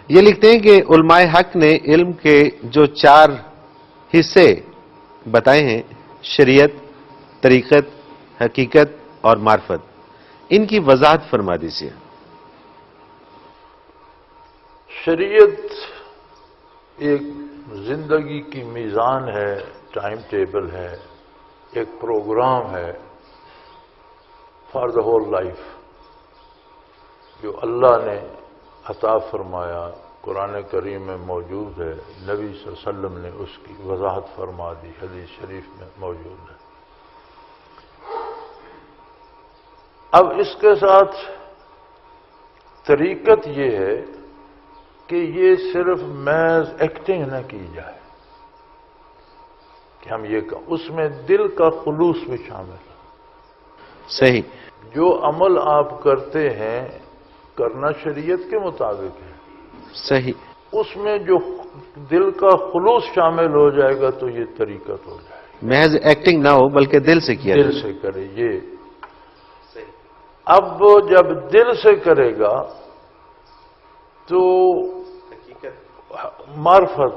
یہ لکھتے ہیں کہ علماء حق نے علم کے جو 4 حصے بتائے ہیں، شریعت، طریقت، حقیقت اور معرفت، ان کی وضاحت فرما دیجیے۔ شریعت ایک زندگی کی میزان ہے، ٹائم ٹیبل ہے، ایک پروگرام ہے فار دا ہول لائف، جو اللہ نے عطا فرمایا، قرآن کریم میں موجود ہے، نبی صلی اللہ علیہ وسلم نے اس کی وضاحت فرما دی، حدیث شریف میں موجود ہے۔ اب اس کے ساتھ طریقت یہ ہے کہ یہ صرف محض ایکٹنگ نہ کی جائے کہ ہم یہ کہیں، اس میں دل کا خلوص بھی شامل ہے۔ صحیح۔ جو عمل آپ کرتے ہیں کرنا شریعت کے مطابق ہے، صحیح۔ اس میں جو دل کا خلوص شامل ہو جائے گا تو یہ طریقت ہو جائے گی۔ محض ایکٹنگ نہ ہو بلکہ دل سے کیا دل سے کرے یہ۔ اب جب دل سے کرے گا تو معرفت۔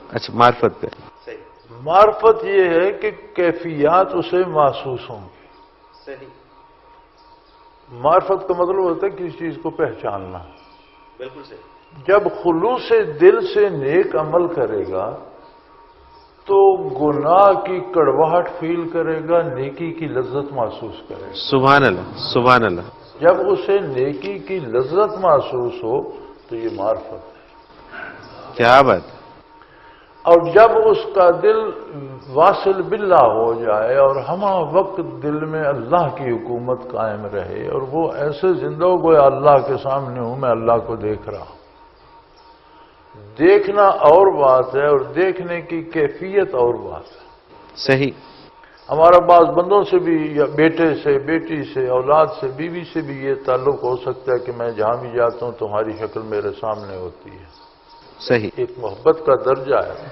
اچھا، معرفت پہ۔ معرفت یہ ہے کہ کیفیات اسے محسوس ہوں گی۔ صحیح۔ معرفت کا مطلب ہوتا ہے کسی چیز کو پہچاننا۔ بالکل صحیح۔ جب خلوص دل سے نیک عمل کرے گا تو گناہ کی کڑواہٹ فیل کرے گا، نیکی کی لذت محسوس کرے گا۔ سبحان اللہ، سبحان اللہ۔ جب اسے نیکی کی لذت محسوس ہو تو یہ معرفت ہے۔ کیا بات۔ اور جب اس کا دل واصل باللہ ہو جائے اور ہمہ وقت دل میں اللہ کی حکومت قائم رہے اور وہ ایسے زندہ ہو گویا اللہ کے سامنے ہوں، میں اللہ کو دیکھ رہا ہوں۔ دیکھنا اور بات ہے اور دیکھنے کی کیفیت اور بات ہے۔ صحیح۔ ہمارا بعض بندوں سے بھی، یا بیٹے سے، بیٹی سے، اولاد سے، بیوی سے بھی یہ تعلق ہو سکتا ہے کہ میں جہاں بھی جاتا ہوں تمہاری شکل میرے سامنے ہوتی ہے۔ صحیح۔ ایک محبت کا درجہ ہے۔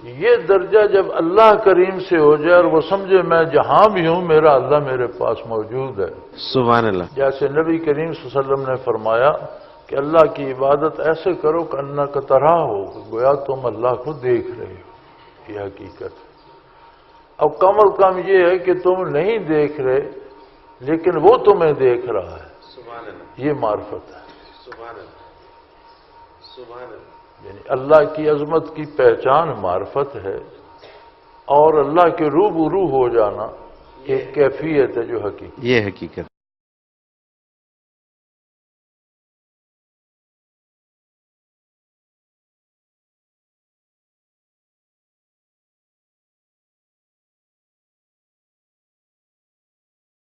یہ درجہ جب اللہ کریم سے ہو جائے اور وہ سمجھے میں جہاں بھی ہوں میرا اللہ میرے پاس موجود ہے۔ سبحان اللہ۔ جیسے نبی کریم صلی اللہ علیہ وسلم نے فرمایا کہ اللہ کی عبادت ایسے کرو کہ انک ترا ہو، گویا تم اللہ کو دیکھ رہے ہو۔ یہ حقیقت ہے۔ اب کم از کم یہ ہے کہ تم نہیں دیکھ رہے لیکن وہ تمہیں دیکھ رہا ہے۔ سبحان اللہ، یہ معرفت ہے۔ سبحان اللہ، سبحان اللہ۔ یعنی اللہ کی عظمت کی پہچان معرفت ہے، اور اللہ کے روبرو ہو جانا ایک کیفیت ہے جو حقیقت۔ یہ حقیقت۔